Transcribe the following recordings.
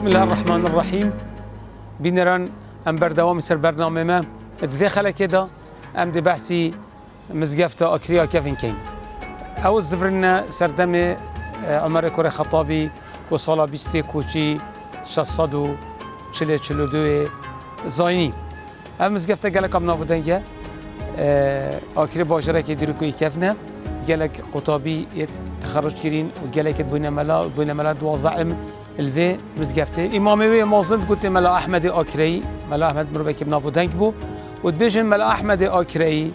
بسم الله الرحمن الرحیم. بینران ام بردوام سر برنامه ما دوی خلک دا ام دی بحثی مزگفت آکریا کفین کیم. او زفرنا سردم عمر کره خطابی و سالا بیستی کوچی 642 زاینی. ام مزگفت گلک ام نابودنگه آکری باجره که دیرو کوی کفنه گلک قطابی تخرج کرین و گلک بین ملا 12 الفي مزقفته إمامي مازند قلت ملا أحمد آكري ملا أحمد مروفك بنافو دنك بو وتبيجن ملا أحمد آكري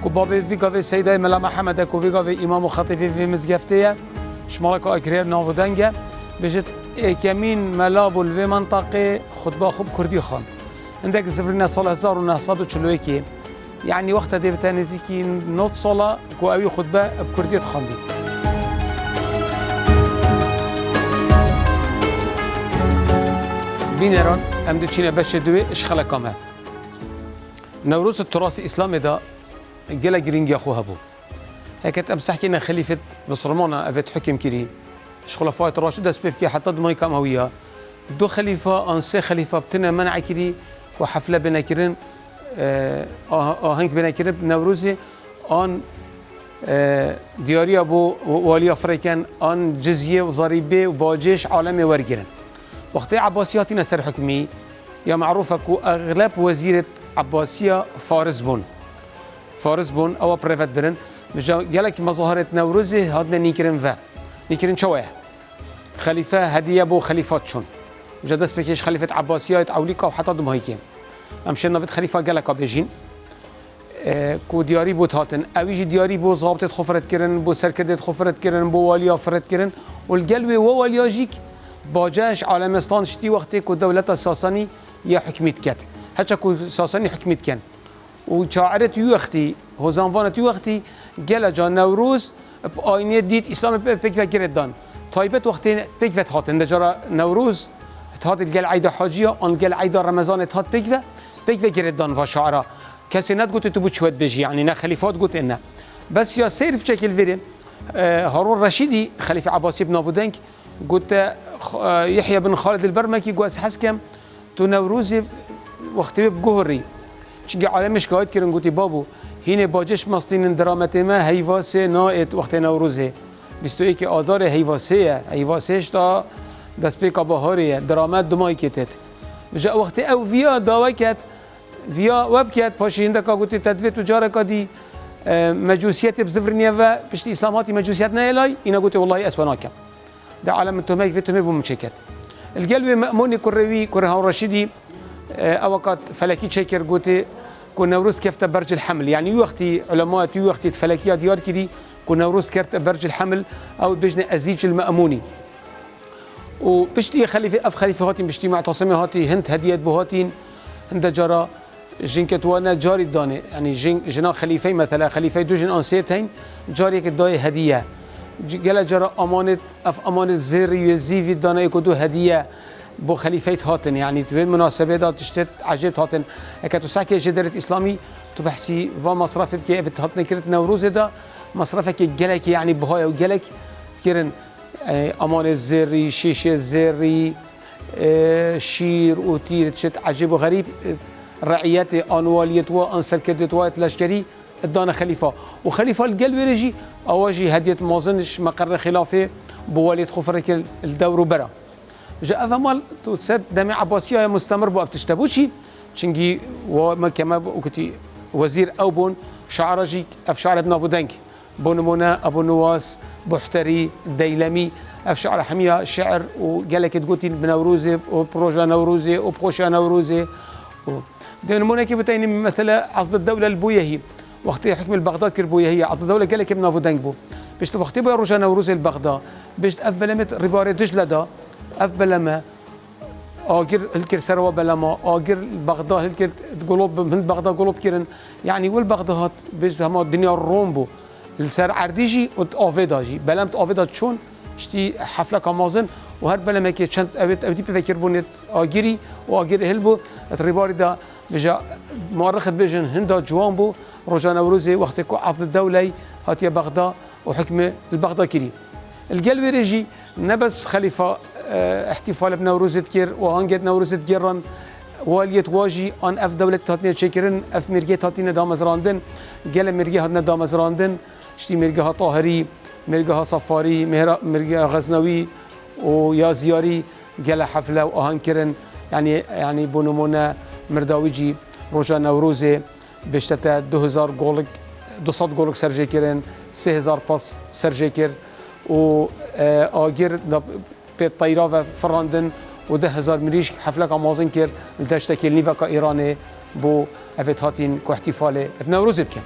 كبابي في قافي سيدة ملا محمد كوفي قافي إمام وخطيفي في مزقفته شمالك آكري بنافو دنك بيجت كمين ملا بو الفي منطقة خطبة خب كردي خاند عندك زفرنا صلاة 1940 يعني وقت دي بتانيزيكي نوت صلاة كو أوي خطبة بكردية خاندي بینران ام دو چینه بشه دوی اشخال کامه نوروز التراث اسلامی دا گله گرینگی خواه بو هکت ام سحکینا خلیفت بصرمانا افت حکم کری خلفای راشد دست بکی حتی دمای کامویه دو خلیفه آن سه خلیفه بتنا منع کری و حفله بنکرن آهنگ بنکرن نوروز آن دیاری ابو والی افریقیان آن جزیه و ضریبه و باجش عالم ورگرن وقت عباسياتي نسر حكمي يا معروفة كو أغلب وزيرة عباسية فارس بون أو بريفت برن جالك مظاهرة نوروزي هادنا نيكرن شوية خليفة هدية بو خليفات شون جدس بكيش خليفة عباسيات أوليكا وحتى دم هيكيم أمشي نفت خليفة جالك بيجين كو دياري بو تاتن أويجي دياري بو ضابطة خفرت كرن بو سركردة خفرت كرن بو واليا فرت كرن والقلوي وواليا جيك باجاش عالمستان شتي وقتی که دولت ساسانی یا حکمیت کرد هرچه که ساسانی حکمیت کن و شاعرت یو وقتی هزانوانت یو وقتی گل جا نوروز آینه دید اسلام پک کرد دان تایبت وقتی پک هاتن دجارا نوروز هات گل عید حاجیه آن گل عید رمضان هات پک کرد دان و شاعره کسی ند گوت تو بچوت بجی یعنی نه خلیفات گوت نه بس یا سیر بشکل ویرم هارون رشیدی خلیفه عباسی بن نافودنگ قلت يحيى بن خالد البرمكي قاس حسكم تو نوروزي وقت بجهري شجع عالمش قاعد كرن قلت بابو هنا باجش مصطين درامة ما هيفاسه نائت وقت نوروزه بستوي كي آدار هيفاسهش تا دست بيك بهاريه درامات دماي كتت جاء وقت او فيا داوكت فيا وبكت باشين دكا قلت تدفي تجارة كدي مجوسيات بزفرنيا و بشتي اسلاماتي مجوسيات نايلاي انا قلت والله اسوناكم ده عالم التوميك في تومي بمشكت القلبي مأموني كروي كره رشيدي اوقات فلكي شكر قوتي كون نوروز كيف برج الحمل يعني وقتي علماء وقتي فلكيه ديار كدي كون نوروز كرت برج الحمل او بجنا ازيج المأموني وبشتي خليفه هاتين بشتي معتصمي هاتي هند هديات بوهاتين هند جرا جنكت وانا جاري داني يعني جنا خليفه مثلا خليفه دو جن انسيتين جاري كداي هديه جل جرا امانت زيري يزيفي دانا كدو هديه بو خليفه هاتن يعني في المناسبه دا تشتت عجبت هاتن هكا ساكي جدره اسلامي تبحسي و مصرف كيف هاتن كرت نوروز دا مصرفك جلك يعني بهاي وجلك كرن امان الزيري شيشه الزيري شير وتير تشت عجيب وغريب رعيات انواليت وانسل كدت واتلاشكري دانا خليفه وخليفه القلب يجي اواجي هديه مازنش مقر خلافه بوالد خفرك الدور برا جاء فمال تسد دمي عباسيه مستمر بو افتشتبوشي شنجي وما كما وكتي وزير اوبون شعرجي افشعر ابن ابو دنك بونمونا ابو نواس بحتري ديلمي افشعر حميه شعر وقالك تقولي بنوروزي وبروجا نوروزي وبخوشا نوروزي دينمونا كي بتايني مثلا عصد الدوله البويهي وقت حكم البغداد كربويه هي عطى الدوله قال لك ابن ابو دنجبو باش وقت بو رجا نوروز البغداد باش افبلمت رباري دجله دا افبلما اجر الكر سروا بلما اجر البغداد الكر قلوب من بغداد قلوب كيرن يعني والبغداد باش هما الدنيا الرومبو السر عرديجي وافيداجي بلمت افيدا شون شتي حفله كمازن وهر بلما كي شنت ابدي بفكر بونت اجري واجر هلبو الرباري دا بجا مؤرخ بيجن هندا جوانبو رجا نوروزي وقت عرض الدولة هاتيا بغداد وحكم البغداد كريم القلب رجي نبس خليفة احتفال بنوروز كير وهانجت نوروز كيرن واليت واجي ان اف دولة هاتنه شكرن اف مرجي هاتنه دامزراندن جل مرجي هاتنه دامزراندن شتي مرجي طاهري مرجي صفاري مرجي غزنوي ويا زياري جل حفلة وهان كرن يعني بونمونا مرداويجي روجا نوروزي بشتتا 2000 جولك 200 جولك سرجي كرن 3000 باس سرجي كر و آجر بالطيارة فراندن و10,000 مريش حفلة كمازن كر لتشتكي النيفا كإيراني بو أفت هاتين كاحتفال بنوروز بكن